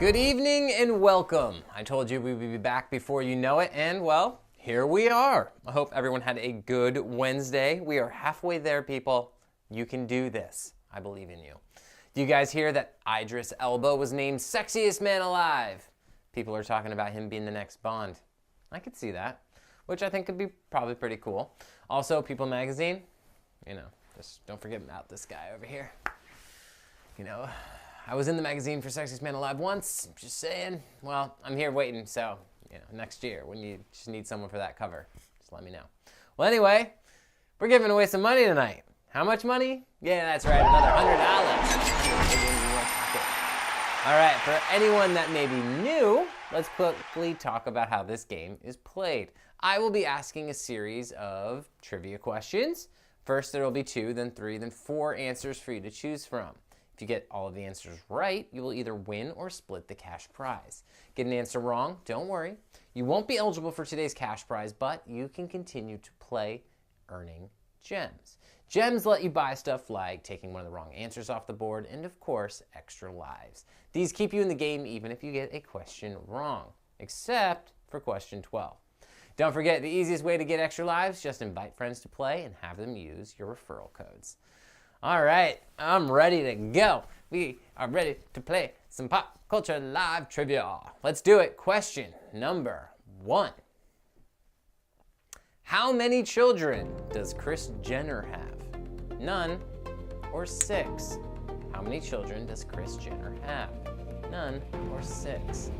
Good evening and welcome. I told you we would be back before you know it, and well, here we are. I hope everyone had a good Wednesday. We are halfway there, people. You can do this. I believe in you. Do you guys hear that Idris Elba was named sexiest man alive? People are talking about him being the next Bond. I could see that, which I think could be probably pretty cool. Also, People magazine, just don't forget about this guy over here. I was in the magazine for Sexiest Man Alive once, just saying. Well, I'm here waiting, so, next year when you just need someone for that cover, just let me know. Well, anyway, we're giving away some money tonight. How much money? Yeah, that's right, another $100. All right, for anyone that may be new, let's quickly talk about how this game is played. I will be asking a series of trivia questions. First, there will be 2, then 3, then 4 answers for you to choose from. If you get all of the answers right, you will either win or split the cash prize. Get an answer wrong, don't worry. You won't be eligible for today's cash prize, but you can continue to play earning gems. Gems let you buy stuff like taking one of the wrong answers off the board and, of course, extra lives. These keep you in the game even if you get a question wrong, except for question 12. Don't forget, the easiest way to get extra lives, just invite friends to play and have them use your referral codes. All right, I'm ready to go. We are ready to play some pop culture live trivia. Let's do it. Question number 1. How many children does Kris Jenner have? None or 6? How many children does Kris Jenner have? None or 6?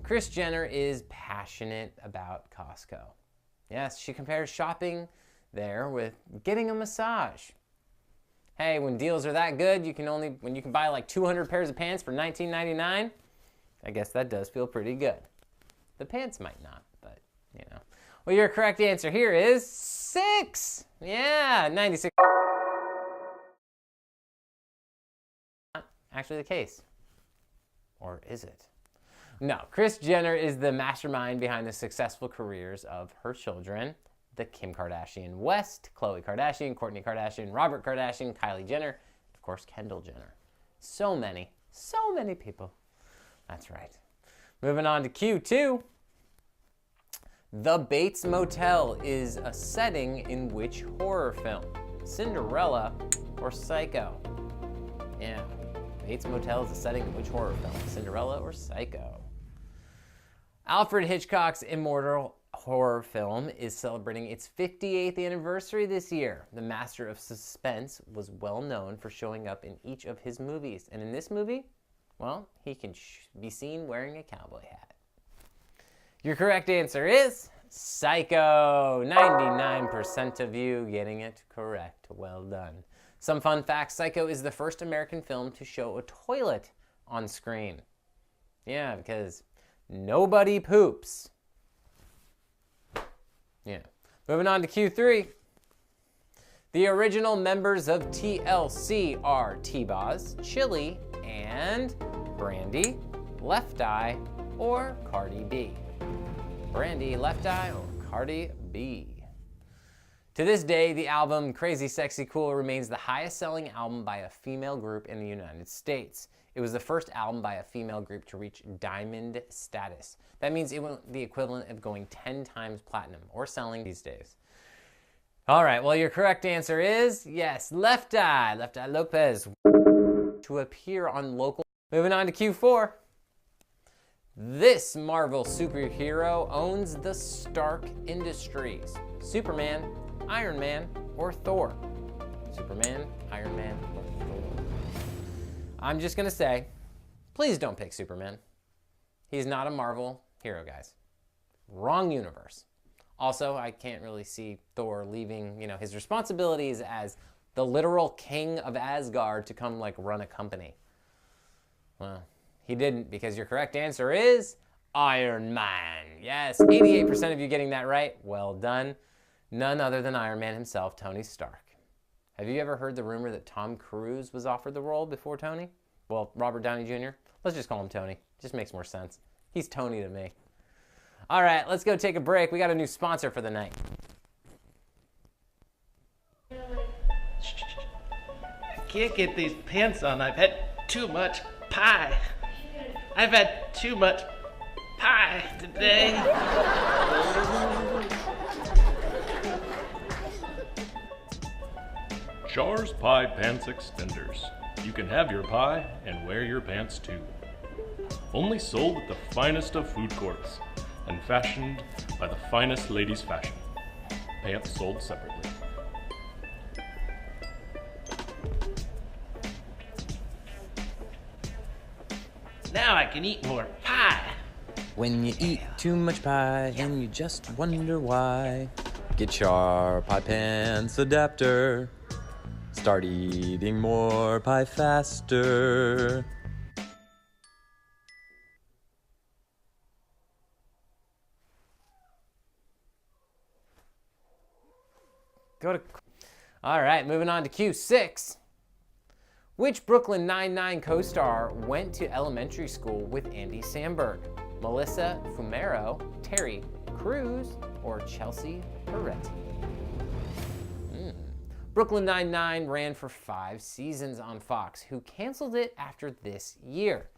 Kris Jenner is passionate about Costco. Yes, she compares shopping there with getting a massage. Hey, when deals are that good, when you can buy like 200 pairs of pants for $19.99, I guess that does feel pretty good. The pants might not, but Well, your correct answer here is 6. Yeah, 96. Not actually the case. Or is it? No, Kris Jenner is the mastermind behind the successful careers of her children, the Kim Kardashian West, Khloe Kardashian, Kourtney Kardashian, Robert Kardashian, Kylie Jenner, of course, Kendall Jenner. So many people. That's right. Moving on to Q2. The Bates Motel is a setting in which horror film? Cinderella or Psycho? Yeah, Bates Motel is a setting in which horror film? Cinderella or Psycho? Alfred Hitchcock's immortal horror film is celebrating its 58th anniversary this year. The master of suspense was well known for showing up in each of his movies. And in this movie, well, he can be seen wearing a cowboy hat. Your correct answer is Psycho. 99% of you getting it correct. Well done. Some fun facts. Psycho is the first American film to show a toilet on screen. Yeah, because nobody poops. Yeah. Moving on to Q3. The original members of TLC are T-Boz, Chili, and Brandy, Left Eye, or Cardi B. Brandy, Left Eye, or Cardi B. To this day, the album Crazy Sexy Cool remains the highest selling album by a female group in the United States. It was the first album by a female group to reach diamond status. That means it went the equivalent of going 10 times platinum, or selling these days. All right, well, your correct answer is, yes, Left Eye Lopez, to appear on local. Moving on to Q4. This Marvel superhero owns the Stark Industries. Superman, Iron Man, or Thor? Superman, Iron Man, or Thor? I'm just gonna say, please don't pick Superman. He's not a Marvel hero, guys. Wrong universe. Also, I can't really see Thor leaving, his responsibilities as the literal king of Asgard to come run a company. Well, he didn't, because your correct answer is Iron Man. Yes, 88% of you getting that right. Well done. None other than Iron Man himself, Tony Stark. Have you ever heard the rumor that Tom Cruise was offered the role before Tony? Well, Robert Downey Jr. Let's just call him Tony. Just makes more sense. He's Tony to me. All right, let's go take a break. We got a new sponsor for the night. I can't get these pants on. I've had too much pie. I've had too much pie today. Char's Pie Pants Extenders. You can have your pie and wear your pants too. Only sold at the finest of food courts and fashioned by the finest ladies' fashion. Pants sold separately. Now I can eat more pie. When you eat too much pie and you just wonder why, get Char Pie Pants Adapter. Start eating more pie faster. All right, moving on to Q6. Which Brooklyn Nine-Nine co-star went to elementary school with Andy Samberg? Melissa Fumero, Terry Crews, or Chelsea Peretti? Brooklyn Nine-Nine ran for 5 seasons on Fox, who canceled it after this year.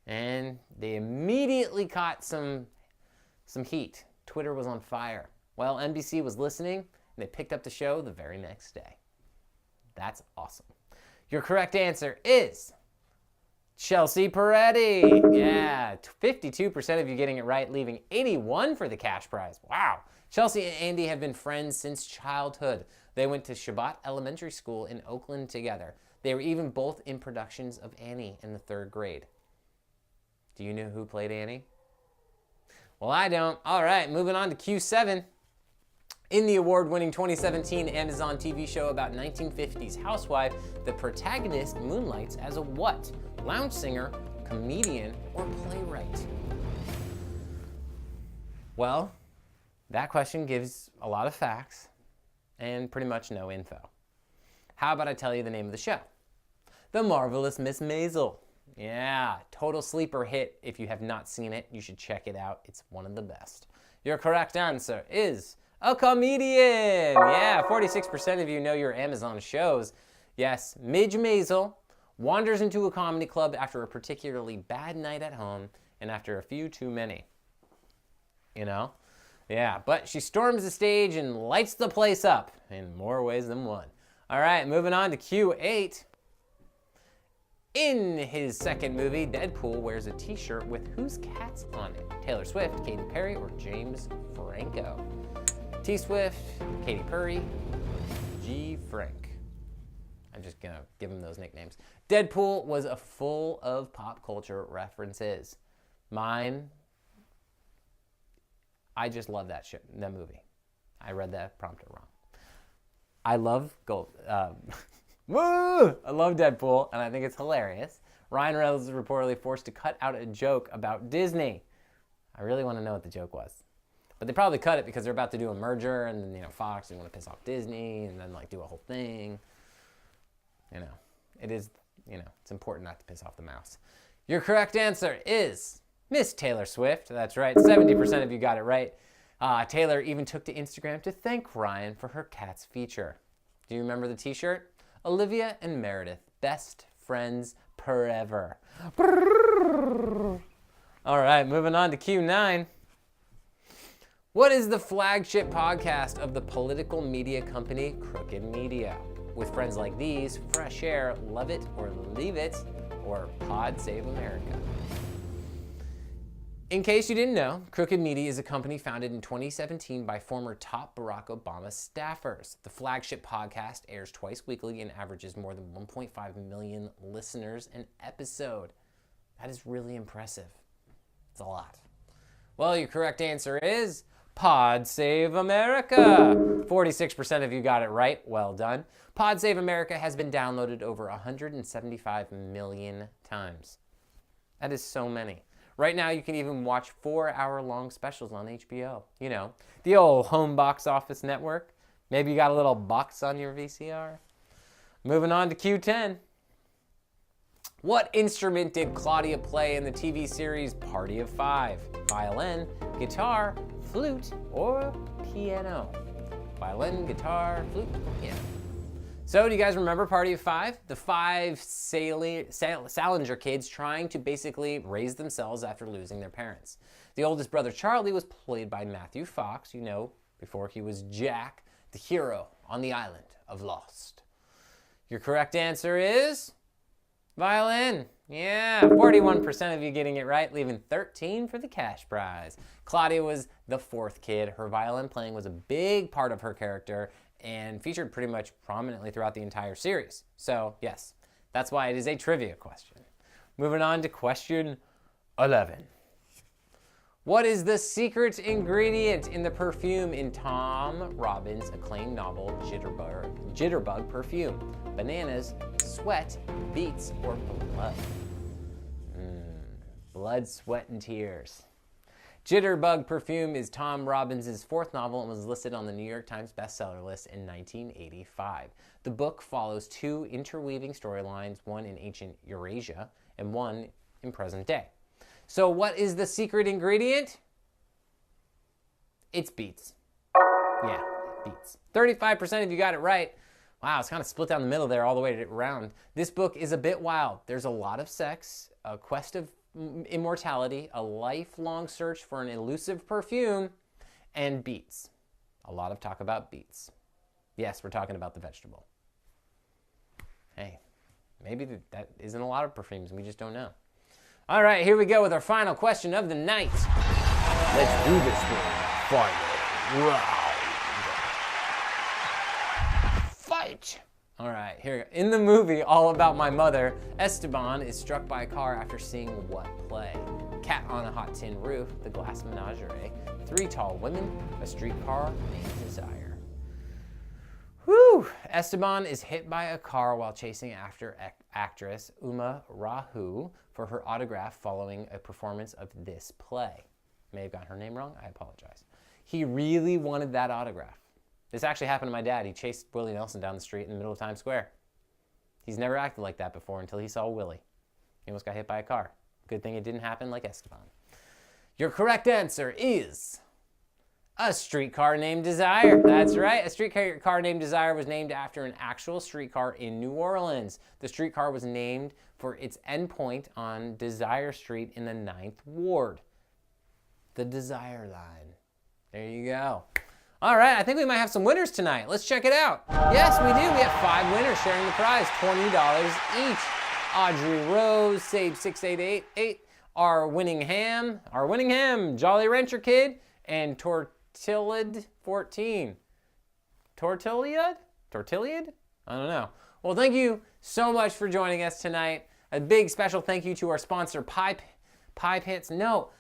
And they immediately caught some heat. Twitter was on fire. Well, NBC was listening, and they picked up the show the very next day. That's awesome. Your correct answer is Chelsea Peretti. Yeah, 52% of you getting it right, leaving 81 for the cash prize. Wow. Chelsea and Andy have been friends since childhood. They went to Shabbat Elementary School in Oakland together. They were even both in productions of Annie in the 3rd grade. Do you know who played Annie? Well, I don't. All right, moving on to Q7. In the award-winning 2017 Amazon TV show about 1950s housewife, the protagonist moonlights as a what? Lounge singer, comedian, or playwright? Well, that question gives a lot of facts and pretty much no info. How about I tell you the name of the show? The Marvelous Miss Maisel. Yeah, total sleeper hit. If you have not seen it, you should check it out. It's one of the best. Your correct answer is a comedian. Yeah, 46% of you know your Amazon shows. Yes, Midge Maisel wanders into a comedy club after a particularly bad night at home and after a few too many. You know? Yeah, but she storms the stage and lights the place up in more ways than one. All right, moving on to Q8. In his second movie, Deadpool wears a t-shirt with whose cats on it? Taylor Swift, Katy Perry, or James Franco? T Swift, Katy Perry, G Frank. I'm just gonna give him those nicknames. Deadpool was full of pop culture references. Mine, I just love that movie. I read that prompter wrong. I love I love Deadpool, and I think it's hilarious. Ryan Reynolds is reportedly forced to cut out a joke about Disney. I really want to know what the joke was. But they probably cut it because they're about to do a merger, and then, Fox, they want to piss off Disney, and then, do a whole thing. It is, it's important not to piss off the mouse. Your correct answer is Miss Taylor Swift. That's right, 70% of you got it right. Taylor even took to Instagram to thank Ryan for her Cats feature. Do you remember the t-shirt? Olivia and Meredith, best friends forever. All right, moving on to Q9. What is the flagship podcast of the political media company Crooked Media? With friends like these, Fresh Air, Love It or Leave It, or Pod Save America. In case you didn't know, Crooked Media is a company founded in 2017 by former top Barack Obama staffers. The flagship podcast airs twice weekly and averages more than 1.5 million listeners an episode. That is really impressive. It's a lot. Well, your correct answer is Pod Save America. 46% of you got it right. Well done. Pod Save America has been downloaded over 175 million times. That is so many. Right now, you can even watch 4-hour-long specials on HBO. The old home box office network. Maybe you got a little box on your VCR. Moving on to Q10. What instrument did Claudia play in the TV series Party of Five? Violin, guitar, flute, or piano? Violin, guitar, flute, or piano? So, do you guys remember Party of Five? The five Salinger kids trying to basically raise themselves after losing their parents. The oldest brother, Charlie, was played by Matthew Fox, you know, before he was Jack, the hero on the island of Lost. Your correct answer is violin. Yeah, 41% of you getting it right, leaving 13 for the cash prize. Claudia was the fourth kid. Her violin playing was a big part of her character and featured pretty much prominently throughout the entire series. So, yes, that's why it is a trivia question. Moving on to question 11. What is the secret ingredient in the perfume in Tom Robbins' acclaimed novel Jitterbug Perfume? Bananas, sweat, beets, or blood? Blood, sweat, and tears. Jitterbug Perfume is Tom Robbins' fourth novel and was listed on the New York Times bestseller list in 1985. The book follows two interweaving storylines, one in ancient Eurasia and one in present day. So what is the secret ingredient? It's beets. Yeah, beets. 35% of you got it right. Wow, it's kind of split down the middle there all the way around. This book is a bit wild. There's a lot of sex, a quest of immortality, a lifelong search for an elusive perfume, and beets. A lot of talk about beets. Yes, we're talking about the vegetable. Hey, maybe that isn't a lot of perfumes, we just don't know. All right, here we go with our final question of the night. Let's do this thing. Final round. Fight! All right, here we go. In the movie All About My Mother, Esteban is struck by a car after seeing what play? Cat on a Hot Tin Roof, The Glass Menagerie, Three Tall Women, A Streetcar Named Desire. Whew! Esteban is hit by a car while chasing after actress Uma Rahu for her autograph following a performance of this play. May have got her name wrong, I apologize. He really wanted that autograph. This actually happened to my dad. He chased Willie Nelson down the street in the middle of Times Square. He's never acted like that before until he saw Willie. He almost got hit by a car. Good thing it didn't happen like Esteban. Your correct answer is A Streetcar Named Desire. That's right. A Streetcar Named Desire was named after an actual streetcar in New Orleans. The streetcar was named for its endpoint on Desire Street in the 9th Ward. The Desire Line. There you go. All right, I think we might have some winners tonight. Let's check it out. Yes, we do. We have 5 winners sharing the prize, $20 each. Audrey Rose, Sage 6888, our winning ham, Jolly Rancher Kid, and Tortillid 14. Tortillid? I don't know. Well, thank you so much for joining us tonight. A big special thank you to our sponsor, Pie Pits. No.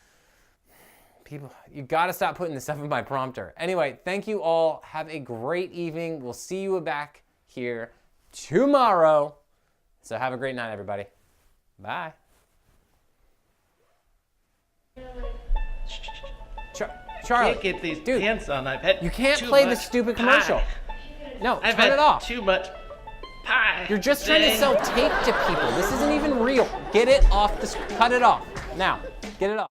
People, you gotta stop putting this stuff in my prompter. Anyway, thank you all. Have a great evening. We'll see you back here tomorrow. So have a great night, everybody. Bye. Charlie, Can't get these dude, pants on. I've had you can't too play much this stupid pie. commercial. No, I've turn had it off. Too much pie. You're just trying to today. sell tape to people. This isn't even real. Get it off. Cut it off. Now, get it off.